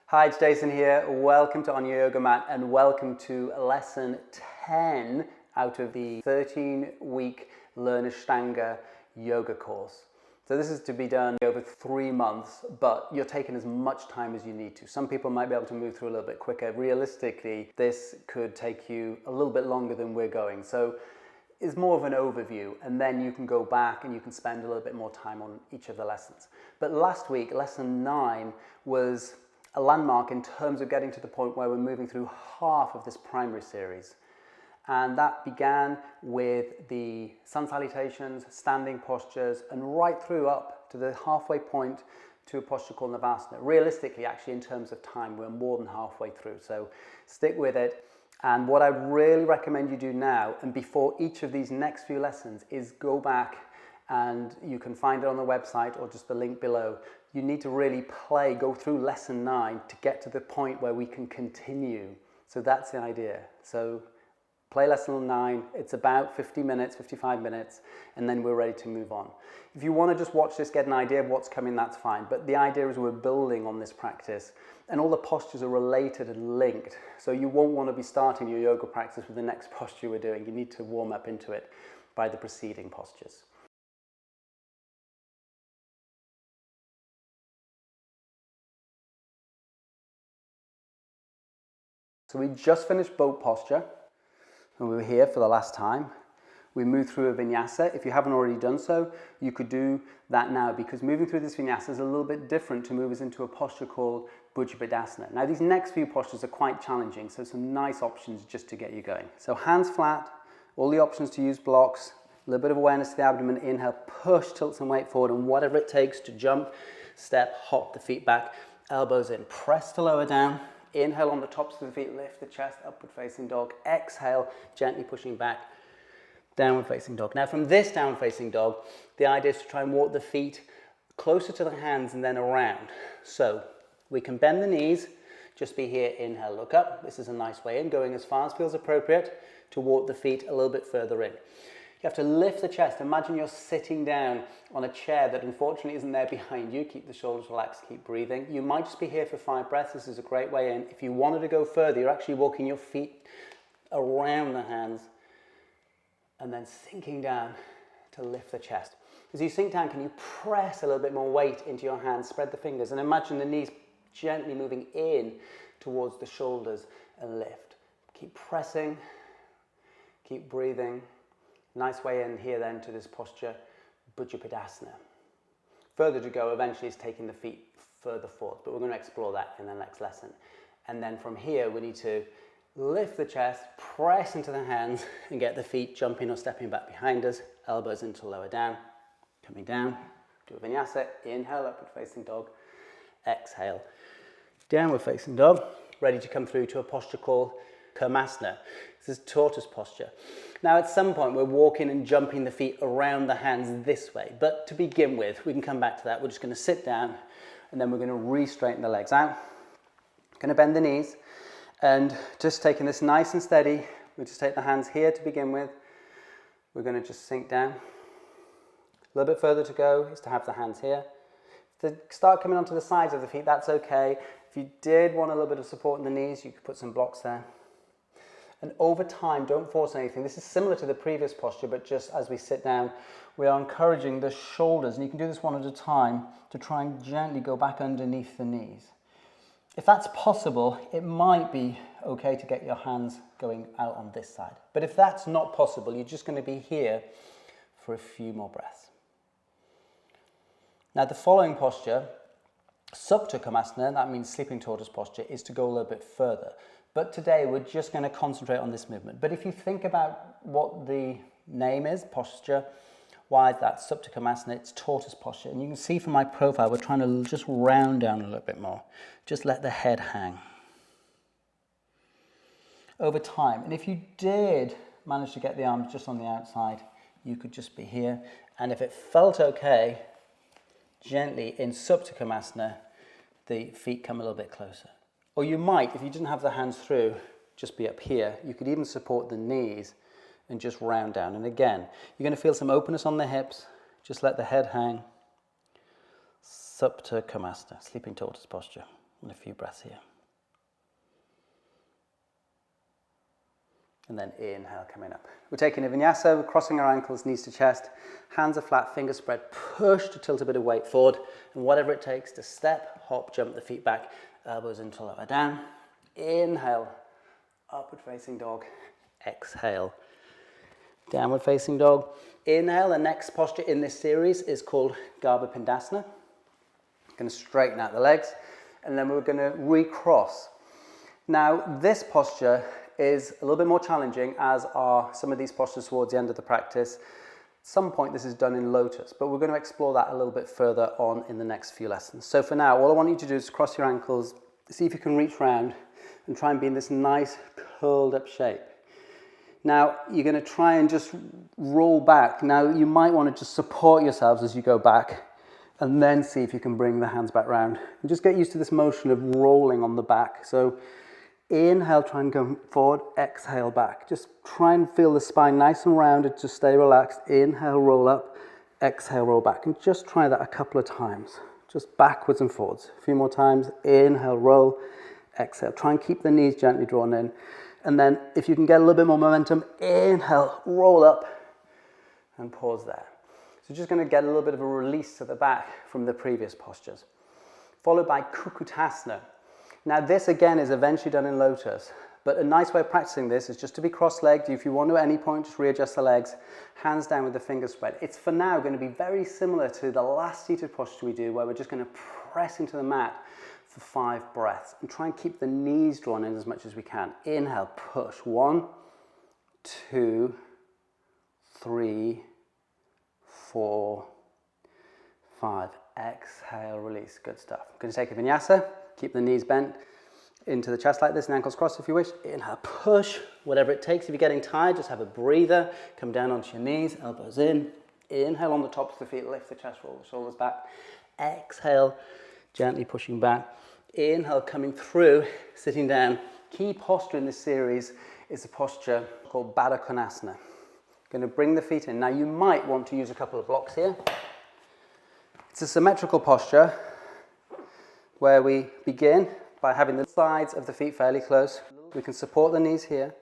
Hi, it's Jason here. Welcome to On Your Yoga Mat and welcome to lesson 10 out of the 13-week Learn Ashtanga yoga course. So this is to be done over 3 months, but you're taking as much time as you need to. Some people might be able to move through a little bit quicker. Realistically, this could take you a little bit longer than we're going. So it's more of an overview, and then you can go back and you can spend a little bit more time on each of the lessons. But last week, lesson 9 was a landmark in terms of getting to the point where we're moving through half of this primary series. And that began with the sun salutations, standing postures, and right through up to the halfway point to a posture called Navasana. Realistically, actually, in terms of time, we're more than halfway through. So stick with it. And what I really recommend you do now, and before each of these next few lessons, is go back, and you can find it on the website or just the link below. You need to really go through lesson 9 to get to the point where we can continue. So that's the idea. So play lesson 9, it's about 50 minutes, 55 minutes, and then we're ready to move on. If you want to just watch this, get an idea of what's coming, that's fine. But the idea is we're building on this practice, and all the postures are related and linked. So you won't want to be starting your yoga practice with the next posture we're doing. You need to warm up into it by the preceding postures. So we just finished boat posture, and we were here for the last time. We moved through a vinyasa. If you haven't already done so, you could do that now, because moving through this vinyasa is a little bit different to move us into a posture called Urdhva Dhanurasana. Now these next few postures are quite challenging, so some nice options just to get you going. So hands flat, all the options to use blocks, a little bit of awareness to the abdomen, inhale, push, tilt some weight forward, and whatever it takes to jump, step, hop the feet back, elbows in, press to lower down. Inhale on the tops of the feet, lift the chest, upward facing dog. Exhale, gently pushing back, downward facing dog. Now from this downward facing dog, the idea is to try and walk the feet closer to the hands and then around. So we can bend the knees, just be here, inhale, look up. This is a nice way in, going as far as feels appropriate to walk the feet a little bit further in. You have to lift the chest. Imagine you're sitting down on a chair that unfortunately isn't there behind you. Keep the shoulders relaxed, keep breathing. You might just be here for 5 breaths. This is a great way in. If you wanted to go further, you're actually walking your feet around the hands and then sinking down to lift the chest. As you sink down, can you press a little bit more weight into your hands, spread the fingers, and imagine the knees gently moving in towards the shoulders and lift. Keep pressing, keep breathing. Nice way in here then to this posture, Urdhva Dhanurasana. Further to go eventually is taking the feet further forward, but we're going to explore that in the next lesson. And then from here we need to lift the chest, press into the hands, and get the feet jumping or stepping back behind us, elbows into lower down, coming down, do a vinyasa, inhale, upward facing dog, exhale, downward facing dog, ready to come through to a posture called Kurmasana. This is tortoise posture. Now at some point we're walking and jumping the feet around the hands this way, but to begin with, we can come back to that. We're just going to sit down and then we're going to re-straighten the legs out. Going to bend the knees and just taking this nice and steady. We just take the hands here to begin with. We're going to just sink down. A little bit further to go is to have the hands here. To start coming onto the sides of the feet, that's okay. If you did want a little bit of support in the knees, you could put some blocks there. And over time, don't force anything. This is similar to the previous posture, but just as we sit down, we are encouraging the shoulders, and you can do this one at a time, to try and gently go back underneath the knees. If that's possible, it might be okay to get your hands going out on this side. But if that's not possible, you're just going to be here for a few more breaths. Now the following posture, Supta Kurmasana, that means sleeping tortoise posture, is to go a little bit further. But today we're just going to concentrate on this movement. But if you think about what the name is, posture, why that Supta Kurmasana, it's tortoise posture. And you can see from my profile, we're trying to just round down a little bit more. Just let the head hang. Over time, and if you did manage to get the arms just on the outside, you could just be here. And if it felt okay, gently in Supta Kurmasana, the feet come a little bit closer. Or you might, if you didn't have the hands through, just be up here. You could even support the knees and just round down. And again, you're going to feel some openness on the hips. Just let the head hang. Supta Kurmasana, sleeping tortoise posture. And a few breaths here. And then inhale, coming up. We're taking a vinyasa, we're crossing our ankles, knees to chest, hands are flat, fingers spread, push to tilt a bit of weight forward, and whatever it takes to step, hop, jump the feet back, elbows into lower down. Inhale, upward facing dog. Exhale, downward facing dog. Inhale, the next posture in this series is called Garbha Pindasana. Going to straighten out the legs, and then we're going to recross. Now, this posture is a little bit more challenging, as are some of these postures towards the end of the practice. At some point this is done in lotus, but we're going to explore that a little bit further on in the next few lessons. So for now, all I want you to do is cross your ankles, see if you can reach round and try and be in this nice curled up shape. Now you're going to try and just roll back. Now you might want to just support yourselves as you go back and then see if you can bring the hands back round. And just get used to this motion of rolling on the back. So inhale, try and go forward, exhale back. Just try and feel the spine nice and rounded to stay relaxed. Inhale, roll up, exhale, roll back. And just try that a couple of times, just backwards and forwards. A few more times. Inhale, roll, exhale. Try and keep the knees gently drawn in. And then if you can get a little bit more momentum, inhale, roll up and pause there. So just going to get a little bit of a release to the back from the previous postures. Followed by Kukutasana. Now this again is eventually done in lotus, but a nice way of practicing this is just to be cross-legged. If you want to at any point, just readjust the legs, hands down with the fingers spread. It's for now going to be very similar to the last seated posture we do, where we're just going to press into the mat for 5 breaths and try and keep the knees drawn in as much as we can. Inhale, push. 1, 2, 3, 4, 5. Exhale, release. Good stuff. I'm going to take a vinyasa. Keep the knees bent into the chest like this and ankles crossed if you wish. Inhale, push, whatever it takes. If you're getting tired, just have a breather. Come down onto your knees, elbows in. Inhale on the tops of the feet, lift the chest, roll the shoulders back. Exhale, gently pushing back. Inhale, coming through, sitting down. Key posture in this series is a posture called Baddha Konasana. Going to bring the feet in. Now you might want to use a couple of blocks here. It's a symmetrical posture where we begin by having the sides of the feet fairly close. We can support the knees here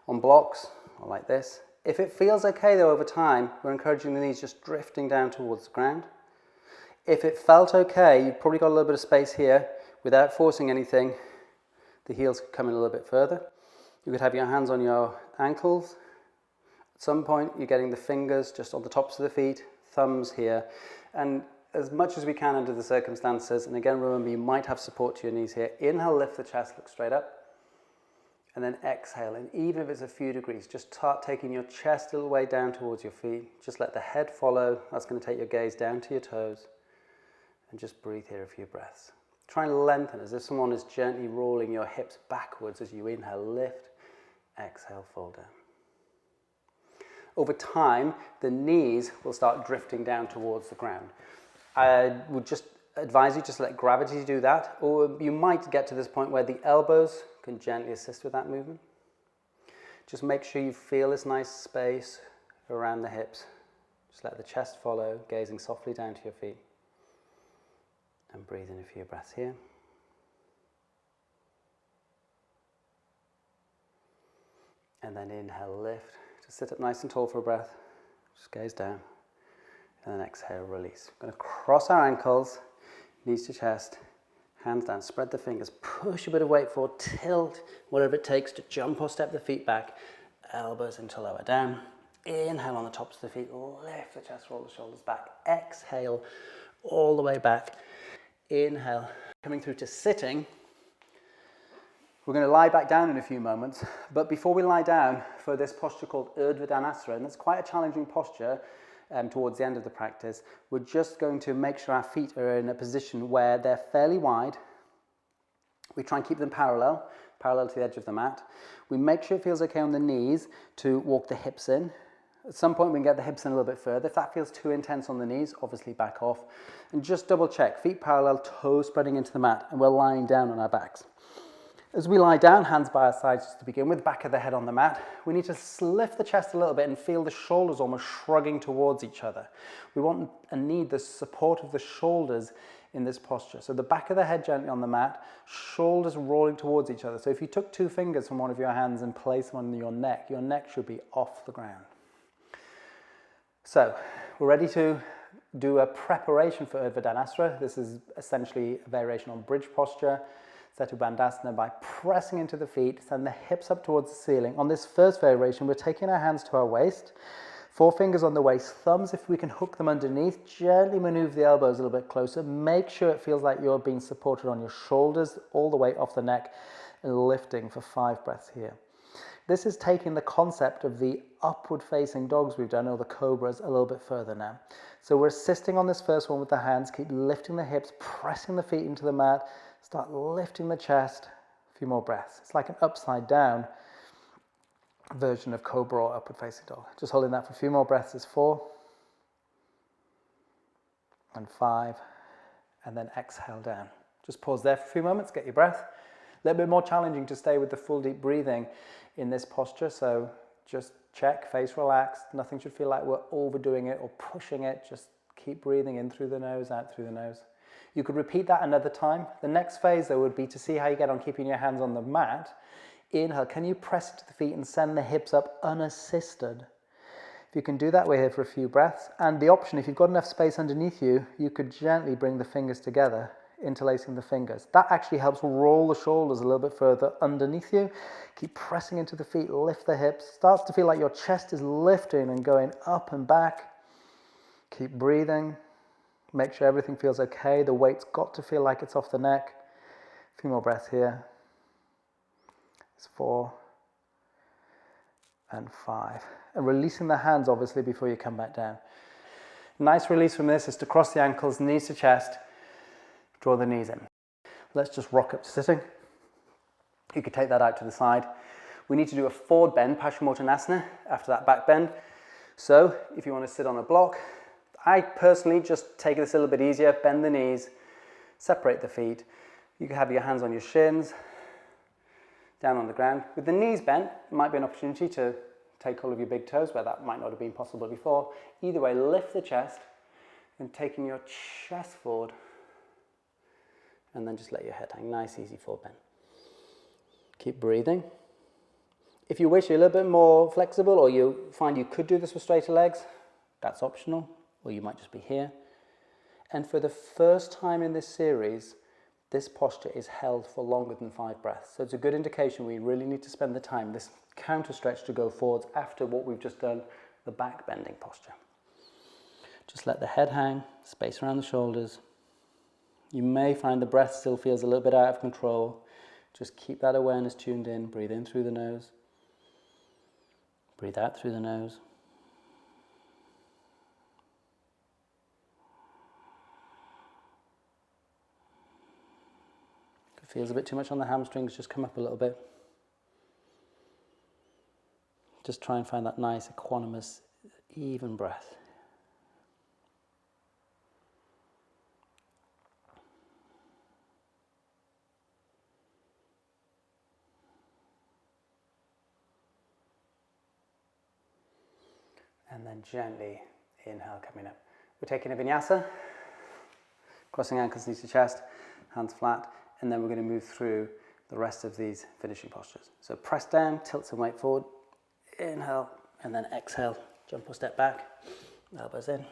on blocks or like this. If it feels okay though over time, we're encouraging the knees just drifting down towards the ground. If it felt okay, you've probably got a little bit of space here without forcing anything. The heels could come in a little bit further. You could have your hands on your ankles. At some point, you're getting the fingers just on the tops of the feet, thumbs here, and as much as we can under the circumstances. And again, remember, you might have support to your knees here. Inhale, lift the chest, look straight up. And then exhale, and even if it's a few degrees, just start taking your chest a little way down towards your feet. Just let the head follow. That's going to take your gaze down to your toes. And just breathe here a few breaths. Try and lengthen as if someone is gently rolling your hips backwards as you inhale, lift, exhale, fold down. Over time, the knees will start drifting down towards the ground. I would just advise you just let gravity do that, or you might get to this point where the elbows can gently assist with that movement. Just make sure you feel this nice space around the hips. Just let the chest follow, gazing softly down to your feet. And breathe in a few breaths here. And then inhale, lift. Just sit up nice and tall for a breath. Just gaze down. And then exhale, release. We're going to cross our ankles, knees to chest, hands down, spread the fingers, push a bit of weight forward, tilt, whatever it takes to jump or step the feet back, elbows into lower down. Inhale on the tops of the feet, lift the chest, roll the shoulders back. Exhale, all the way back. Inhale, coming through to sitting. We're going to lie back down in a few moments, but before we lie down for this posture called Urdhva Dhanurasana, and it's quite a challenging posture towards the end of the practice, we're just going to make sure our feet are in a position where they're fairly wide. We try and keep them parallel to the edge of the mat. We make sure it feels okay on the knees to walk the hips in. At some point we can get the hips in a little bit further. If that feels too intense on the knees, obviously back off. And just double check, feet parallel, toes spreading into the mat, and we're lying down on our backs. As we lie down, hands by our sides just to begin with, back of the head on the mat, we need to lift the chest a little bit and feel the shoulders almost shrugging towards each other. We want and need the support of the shoulders in this posture. So the back of the head gently on the mat, shoulders rolling towards each other. So if you took 2 fingers from one of your hands and placed them on your neck should be off the ground. So we're ready to do a preparation for Urdhva Dhanurasana. This is essentially a variation on bridge posture. Setu Bandhasana by pressing into the feet, send the hips up towards the ceiling. On this first variation, we're taking our hands to our waist, 4 fingers on the waist, thumbs if we can hook them underneath, gently maneuver the elbows a little bit closer, make sure it feels like you're being supported on your shoulders all the way off the neck and lifting for 5 breaths here. This is taking the concept of the upward facing dogs we've done, or the cobras, a little bit further now. So we're assisting on this first one with the hands, keep lifting the hips, pressing the feet into the mat, start lifting the chest, a few more breaths. It's like an upside down version of cobra or upward facing dog. Just holding that for a few more breaths is 4 and 5, and then exhale down. Just pause there for a few moments, get your breath. A little bit more challenging to stay with the full deep breathing in this posture, so just check, face relaxed. Nothing should feel like we're overdoing it or pushing it. Just keep breathing in through the nose, out through the nose. You could repeat that another time. The next phase, though, would be to see how you get on keeping your hands on the mat. Inhale, can you press into the feet and send the hips up unassisted? If you can do that, we're here for a few breaths. And the option, if you've got enough space underneath you, you could gently bring the fingers together, interlacing the fingers. That actually helps roll the shoulders a little bit further underneath you. Keep pressing into the feet, lift the hips. Starts to feel like your chest is lifting and going up and back. Keep breathing. Make sure everything feels okay. The weight's got to feel like it's off the neck. A few more breaths here. It's 4 and 5. And releasing the hands, obviously, before you come back down. Nice release from this is to cross the ankles, knees to chest, draw the knees in. Let's just rock up to sitting. You could take that out to the side. We need to do a forward bend, Paschimottanasana, after that back bend. So if you want to sit on a block, I personally just take this a little bit easier, bend the knees, separate the feet. You can have your hands on your shins, down on the ground. With the knees bent, it might be an opportunity to take all of your big toes where that might not have been possible before. Either way, lift the chest and taking your chest forward, and then just let your head hang. Nice, easy forward bend. Keep breathing. If you wish you're a little bit more flexible, or you find you could do this with straighter legs, that's optional. Or you might just be here. And for the first time in this series, this posture is held for longer than 5 breaths. So it's a good indication we really need to spend the time, this counter stretch, to go forwards after what we've just done, the back bending posture. Just let the head hang, space around the shoulders. You may find the breath still feels a little bit out of control. Just keep that awareness tuned in. Breathe in through the nose. Breathe out through the nose. Feels a bit too much on the hamstrings, just come up a little bit. Just try and find that nice, equanimous, even breath. And then gently inhale, coming up. We're taking a vinyasa, crossing ankles, knees to chest, hands flat. And then we're going to move through the rest of these finishing postures. So press down, tilt some weight forward, inhale, and then exhale, jump or step back, elbows in,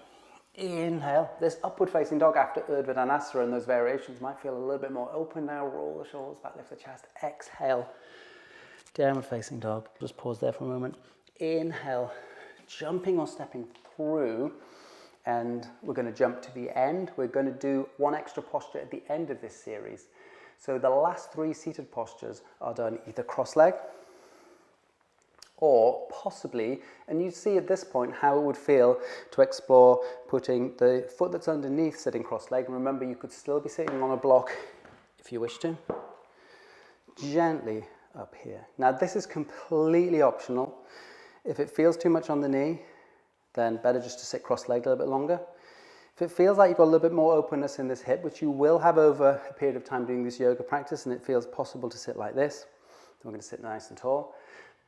inhale. This upward facing dog after Urdhva Dhanurasana and those variations might feel a little bit more open now. Roll the shoulders back, lift the chest, exhale, downward facing dog. Just pause there for a moment. Inhale, jumping or stepping through, and we're going to jump to the end. We're going to do one extra posture at the end of this series. So the last 3 seated postures are done either cross-leg or possibly, and you see at this point how it would feel to explore putting the foot that's underneath sitting cross-leg. Remember, you could still be sitting on a block if you wish to. Gently up here. Now this is completely optional. If it feels too much on the knee, then better just to sit cross-legged a little bit longer. If it feels like you've got a little bit more openness in this hip, which you will have over a period of time doing this yoga practice, and it feels possible to sit like this, then we're going to sit nice and tall.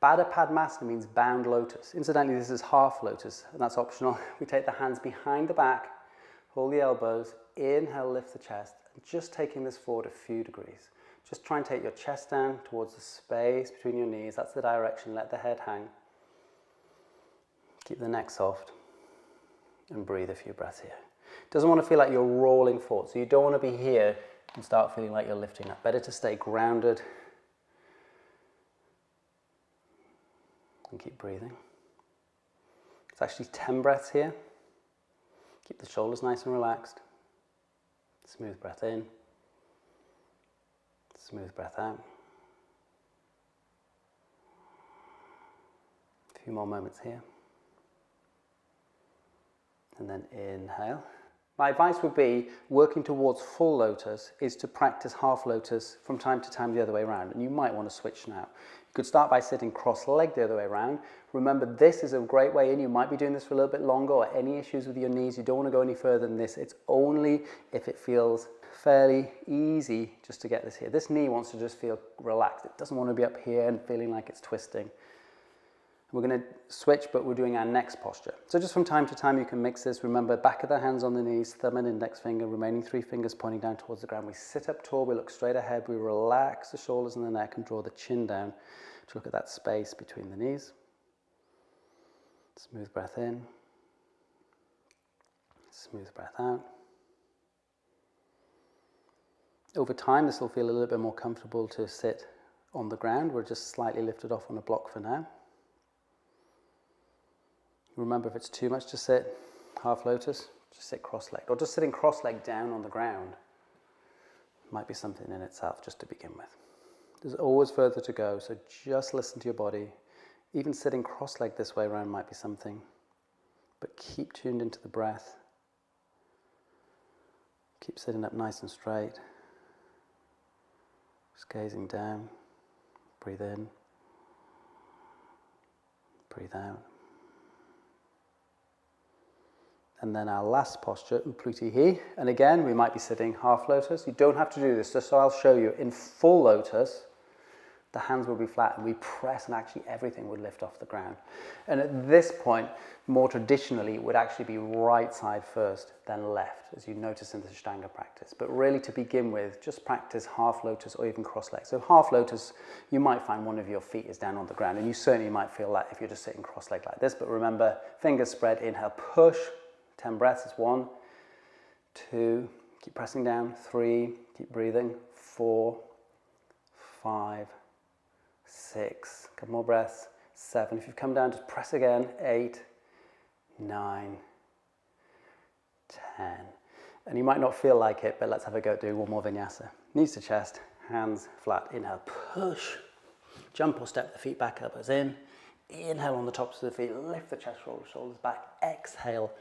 Baddha Padmasana means bound lotus. Incidentally, this is half lotus, and that's optional. We take the hands behind the back, hold the elbows, inhale, lift the chest, and just taking this forward a few degrees. Just try and take your chest down towards the space between your knees. That's the direction. Let the head hang. Keep the neck soft, and breathe a few breaths here. Doesn't want to feel like you're rolling forward, so you don't want to be here and start feeling like you're lifting up. Better to stay grounded and keep breathing. It's actually 10 breaths here. Keep the shoulders nice and relaxed. Smooth breath in. Smooth breath out. A few more moments here. And then inhale. My advice would be, working towards full lotus is to practice half lotus from time to time the other way around. And you might want to switch now. You could start by sitting cross-legged the other way around. Remember, this is a great way in. You might be doing this for a little bit longer, or any issues with your knees. You don't want to go any further than this. It's only if it feels fairly easy just to get this here. This knee wants to just feel relaxed. It doesn't want to be up here and feeling like it's twisting. We're going to switch, but we're doing our next posture. So just from time to time, you can mix this. Remember, back of the hands on the knees, thumb and index finger, remaining 3 fingers pointing down towards the ground. We sit up tall, we look straight ahead, we relax the shoulders and the neck and draw the chin down to look at that space between the knees. Smooth breath in. Smooth breath out. Over time, this will feel a little bit more comfortable to sit on the ground. We're just slightly lifted off on a block for now. Remember, if it's too much to sit half lotus, just sit cross-legged, or just sitting cross-legged down on the ground might be something in itself just to begin with. There's always further to go, so just listen to your body. Even sitting cross-legged this way around might be something, but keep tuned into the breath. Keep sitting up nice and straight. Just gazing down. Breathe in. Breathe out. And then our last posture, Upluti. And again, we might be sitting half lotus. You don't have to do this, just so I'll show you. In full lotus, the hands will be flat and we press and actually everything would lift off the ground. And at this point, more traditionally, it would actually be right side first, then left, as you notice in the Ashtanga practice. But really, to begin with, just practice half lotus or even cross-legged. So half lotus, you might find one of your feet is down on the ground, and you certainly might feel that if you're just sitting cross-legged like this. But remember, fingers spread, inhale, push. 10 breaths is 1, 2, keep pressing down, 3, keep breathing, 4, 5, 6, a couple more breaths, 7. If you've come down, just press again, 8, 9, 10. And you might not feel like it, but let's have a go at doing one more vinyasa. Knees to chest, hands flat, inhale, push, jump or step the feet back, elbows in, inhale on the tops of the feet, lift the chest, roll the shoulders back, exhale,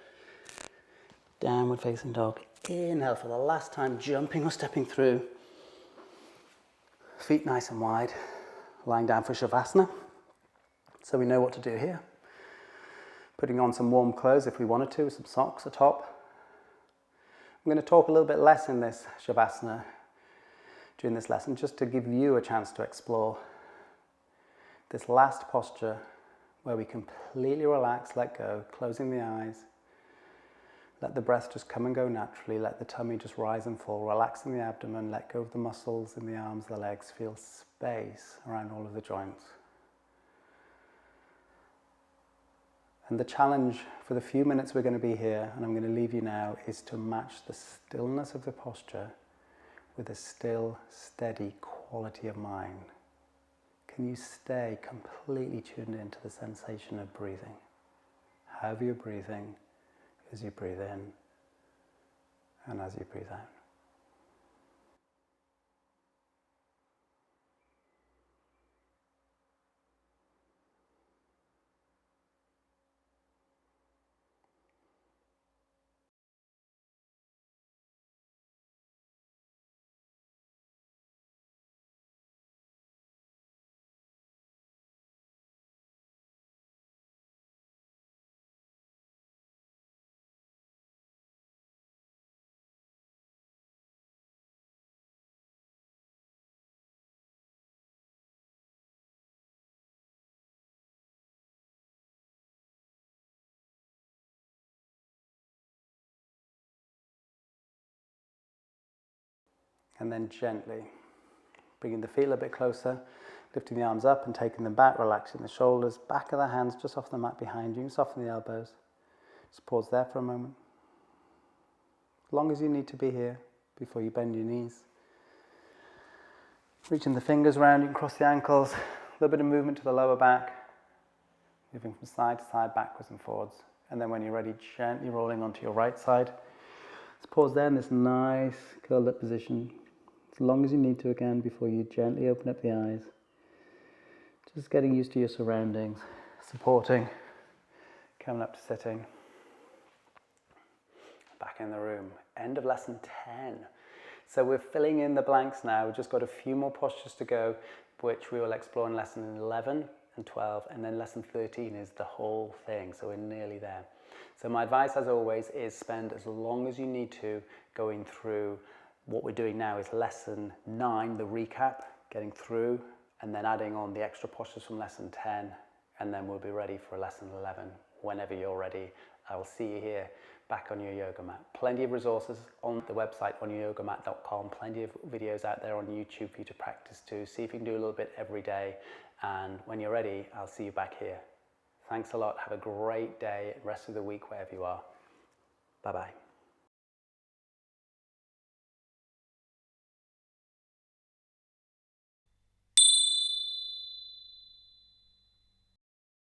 downward facing dog. Inhale for the last time, jumping or stepping through. Feet nice and wide. Lying down for Shavasana. So we know what to do here. Putting on some warm clothes if we wanted to, some socks atop. I'm going to talk a little bit less in this Shavasana during this lesson, just to give you a chance to explore this last posture where we completely relax, let go, closing the eyes. Let the breath just come and go naturally. Let the tummy just rise and fall. Relaxing the abdomen. Let go of the muscles in the arms, the legs. Feel space around all of the joints. And the challenge for the few minutes we're going to be here, and I'm going to leave you now, is to match the stillness of the posture with a still, steady quality of mind. Can you stay completely tuned into the sensation of breathing? However you're breathing, as you breathe in and as you breathe out. And then gently bringing the feet a little bit closer, lifting the arms up and taking them back, relaxing the shoulders, back of the hands just off the mat behind you, soften the elbows. Just pause there for a moment. As long as you need to be here before you bend your knees. Reaching the fingers around, you can cross the ankles, a little bit of movement to the lower back, moving from side to side, backwards and forwards. And then when you're ready, gently rolling onto your right side. Just pause there in this nice curled up position. As long as you need to again before you gently open up the eyes. Just getting used to your surroundings, supporting, coming up to sitting. Back in the room. End of lesson 10. So we're filling in the blanks now. We've just got a few more postures to go, which we will explore in lesson 11 and 12, and then lesson 13 is the whole thing. So we're nearly there. So my advice, as always, is spend as long as you need to going through. What we're doing now is lesson 9, the recap, getting through, and then adding on the extra postures from lesson 10, and then we'll be ready for lesson 11 whenever you're ready. I will see you here back on your yoga mat. Plenty of resources on the website on yogamat.com, plenty of videos out there on YouTube for you to practice too. See if you can do a little bit every day, and when you're ready, I'll see you back here. Thanks a lot. Have a great day, rest of the week wherever you are. Bye-bye.